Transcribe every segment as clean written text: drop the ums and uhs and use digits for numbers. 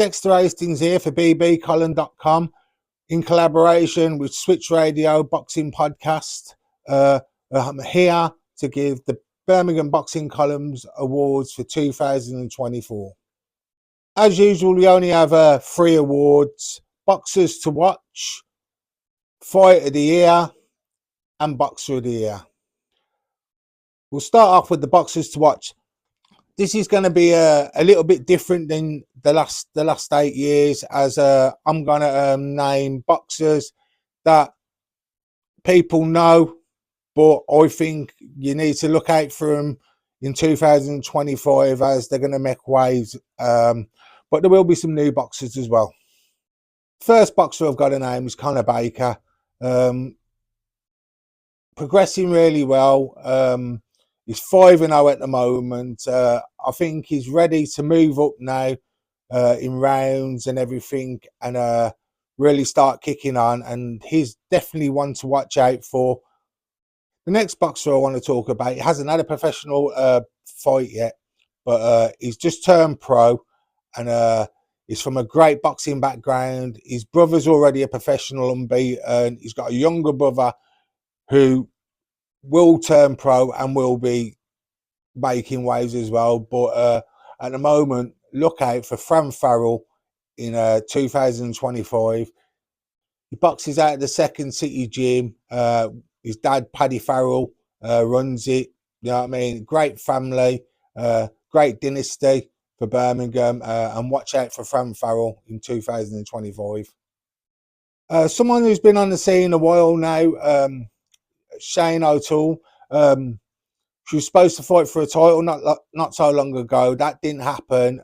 Dexter Hastings here for Bbcolumn.com in collaboration with Switch Radio Boxing Podcast. I'm here to give the Birmingham Boxing Columns Awards for 2024. As usual, we only have 3 awards: Boxers to Watch, Fight of the Year and Boxer of the Year. We'll start off with the Boxers to Watch. This is going to be a little bit different than the last 8 years, as I'm going to name boxers that people know, but I think you need to look out for them in 2025 as they're going to make waves. But there will be some new boxers as well. First boxer I've got to name is Conor Baker. Progressing really well. He's 5-0 at the moment. I think he's ready to move up now in rounds and everything, and really start kicking on. And he's definitely one to watch out for. The next boxer I want to talk about, he hasn't had a professional fight yet, but he's just turned pro, and he's from a great boxing background. His brother's already a professional unbeaten. He's got a younger brother who will turn pro and will be making waves as well. But at the moment, look out for Fran Farrell in 2025. He boxes out of the Second City Gym. His dad, Paddy Farrell, runs it. You know what I mean? Great family, great dynasty for Birmingham. And watch out for Fran Farrell in 2025. Someone who's been on the scene a while now, Shane O'Toole. She was supposed to fight for a title not so long ago. That didn't happen.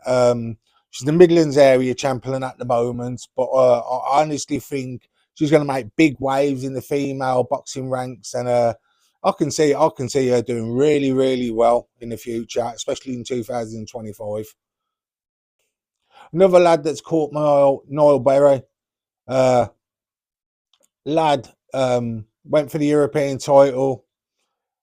She's the Midlands area champion at the moment, but I honestly think she's going to make big waves in the female boxing ranks, and I can see her doing really, really well in the future, especially in 2025. Another lad that's caught my eye, Niall Berry. Lad went for the European title,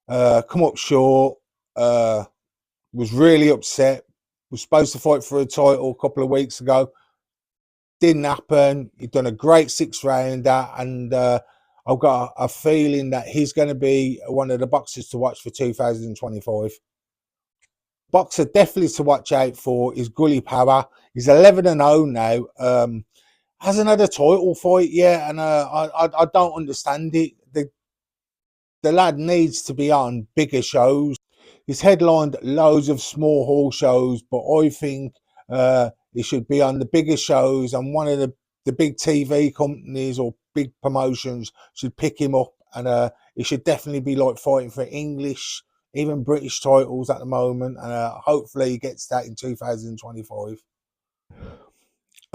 come up short, was really upset, was supposed to fight for a title a couple of weeks ago, didn't happen. He'd done a great 6-rounder, and I've got a feeling that he's going to be one of the boxers to watch for 2025. Boxer definitely to watch out for is Gully Power. He's 11-0 now. Hasn't had a title fight yet, and I don't understand it. The lad needs to be on bigger shows. He's headlined loads of small hall shows, but I think he should be on the bigger shows, and one of the big TV companies or big promotions should pick him up, and he should definitely be like fighting for English, even British titles at the moment, and hopefully he gets that in 2025.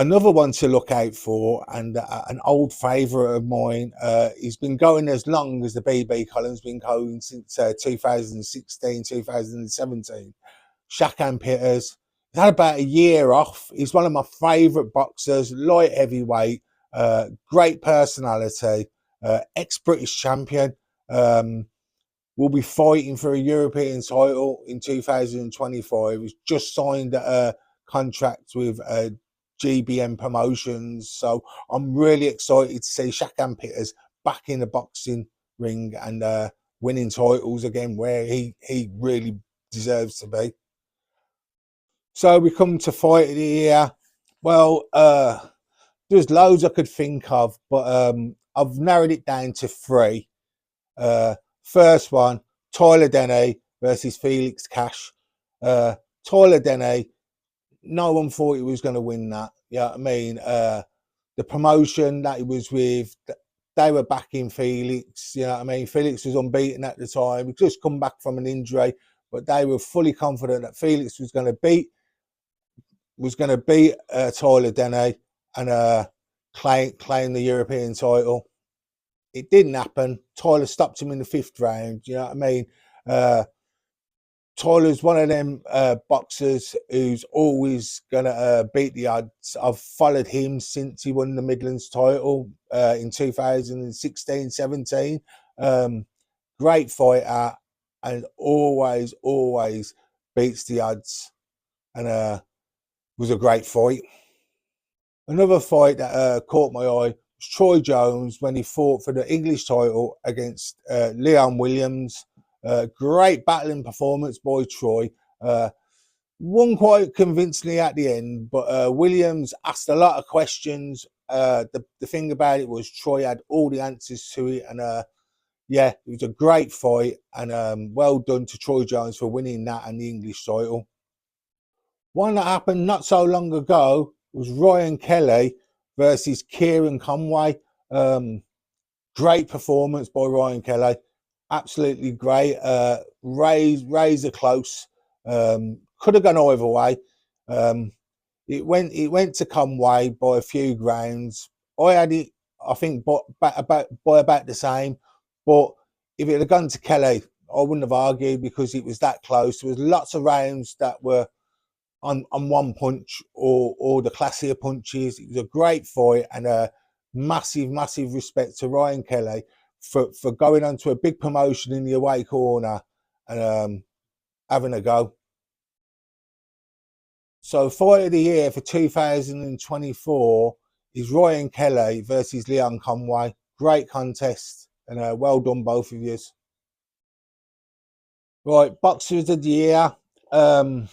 Another one to look out for, and an old favourite of mine, he's been going as long as the Bbcolumn's been going, since 2016, 2017. Shakan Pitters. He's had about a year off. He's one of my favourite boxers, light heavyweight, great personality, ex-British champion. Will be fighting for a European title in 2025. He's just signed a contract with GBM Promotions, so I'm really excited to see Shakan Pitters back in the boxing ring and winning titles again, where he really deserves to be. So we come to Fight of the Year. Well, there's loads I could think of, but I've narrowed it down to 3. First one, Tyler Denny versus Felix Cash. Tyler Denny, no one thought he was going to win that. You know what I mean? The promotion that he was with, they were backing Felix. You know what I mean? Felix was unbeaten at the time. He just come back from an injury, but they were fully confident that Felix was going to beat Tyler Denny and claim the European title. It didn't happen. Tyler stopped him in the 5th round. You know what I mean? Tyler's one of them boxers who's always going to beat the odds. I've followed him since he won the Midlands title in 2016-17. Great fighter, and always beats the odds, and was a great fight. Another fight that caught my eye was Troy Jones when he fought for the English title against Leon Williams. Great battling performance by Troy. Won quite convincingly at the end, but Williams asked a lot of questions. The thing about it was Troy had all the answers to it, and yeah, it was a great fight, and well done to Troy Jones for winning that and the English title. One that happened not so long ago was Ryan Kelly versus Kieran Conway. Great performance by Ryan Kelly, absolutely great. Razor close. Could have gone either way. It went to Conway by a few grounds. I had it, I think, by about the same. But if it had gone to Kelly, I wouldn't have argued because it was that close. There was lots of rounds that were on one punch or the classier punches. It was a great fight, and a massive respect to Ryan Kelly for going on to a big promotion in the away corner and having a go. So fight of the year for 2024 is Ryan Kelly versus Leon Conway. Great contest, and well done both of you. Right, boxers of the year. I've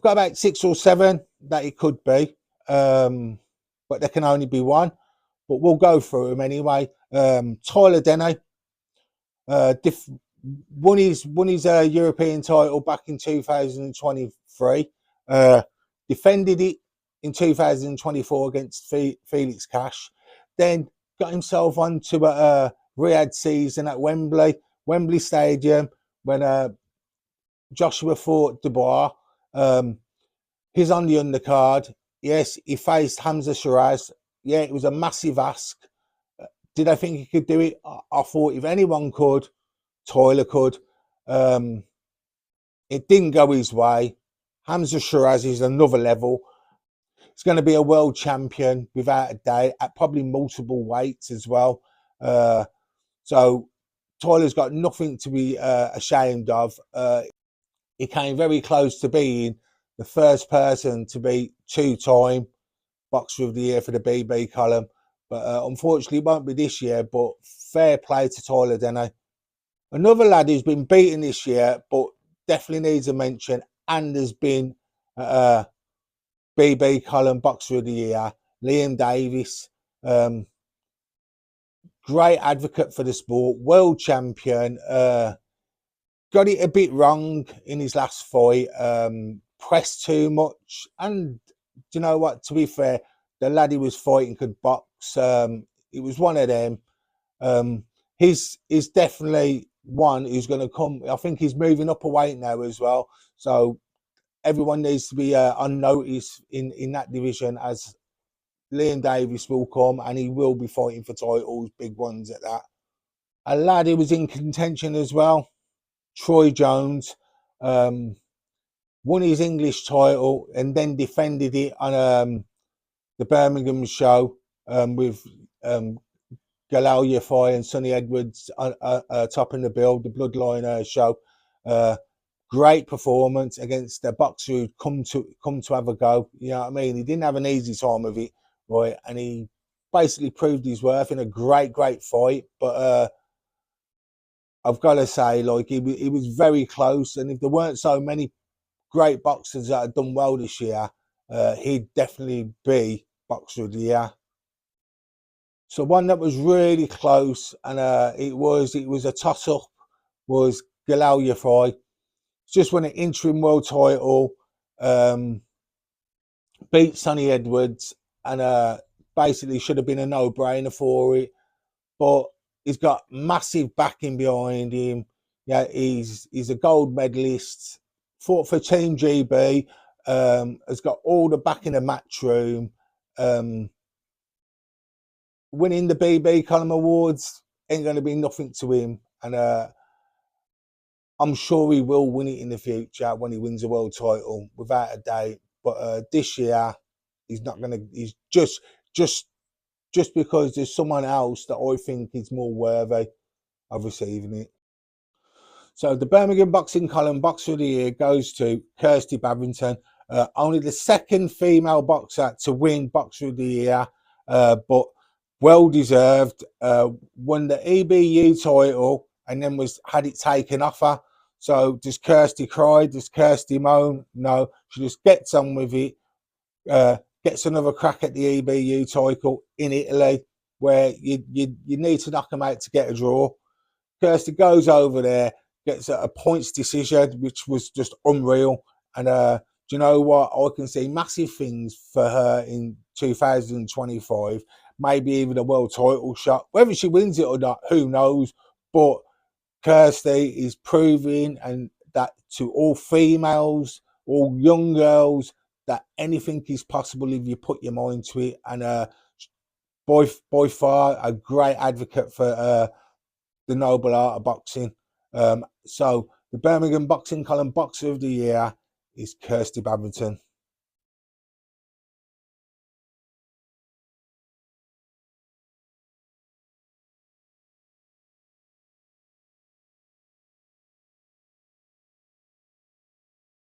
got about 6 or 7 that it could be, but there can only be one. But we'll go through them anyway. Tyler Denny won his European title back in 2023. Defended it in 2024 against Felix Cash. Then got himself onto a Riyadh season at Wembley Stadium when Joshua fought Dubois. He's on the undercard. Yes, he faced Hamza Shiraz. Yeah, it was a massive ask. Did I think he could do it? I thought if anyone could, Tyler could. It didn't go his way. Hamza Shiraz is another level. He's going to be a world champion without a doubt at probably multiple weights as well. So Tyler's got nothing to be ashamed of. He came very close to being the first person to be 2-time Boxer of the Year for the BB column. But unfortunately, it won't be this year, but fair play to Tyler Denny. Another lad who's been beaten this year, but definitely needs a mention and has been BB column Boxer of the Year, Liam Davis. Great advocate for the sport, world champion. Got it a bit wrong in his last fight, pressed too much. And do you know what? To be fair, the lad he was fighting could box. It was one of them. He's definitely one who's going to come. I think he's moving up a weight now as well. So everyone needs to be on notice in that division, as Liam Davis will come and he will be fighting for titles, big ones at that. A lad who was in contention as well, Troy Jones, won his English title and then defended it on the Birmingham show with Galal Yafai and Sonny Edwards topping the bill, the Bloodline show. Great performance against a boxer who'd come to have a go. You know what I mean? He didn't have an easy time of it, right? And he basically proved his worth in a great fight. But I've got to say, like, he was very close. And if there weren't so many great boxers that had done well this year, he'd definitely be Boxer of the Year. So one that was really close, and it was a toss-up, was Galal Yafai. Just won an interim world title, beat Sonny Edwards, and basically should have been a no-brainer for it. But he's got massive backing behind him. Yeah, he's a gold medalist, fought for Team GB, has got all the back in the Matchroom. Winning the Bbcolumn Awards ain't going to be nothing to him, and I'm sure he will win it in the future when he wins a world title, without a doubt. But this year, he's not going to. He's just because there's someone else that I think is more worthy of receiving it. So the Birmingham Boxing Column Boxer of the Year goes to Kirsty Babington. Only the second female boxer to win Boxer of the Year, but well deserved. Won the EBU title and then had it taken off her. So does Kirsty cry? Does Kirsty moan? No, she just gets on with it. Gets another crack at the EBU title in Italy, where you need to knock them out to get a draw. Kirsty goes over there, gets a points decision, which was just unreal. And do you know what? I can see massive things for her in 2025, maybe even a world title shot. Whether she wins it or not, who knows? But Kirsty is proving and that to all females, all young girls, that anything is possible if you put your mind to it. And by far a great advocate for the noble art of boxing. So the Birmingham Boxing Column Boxer of the Year is Kirsty Babington.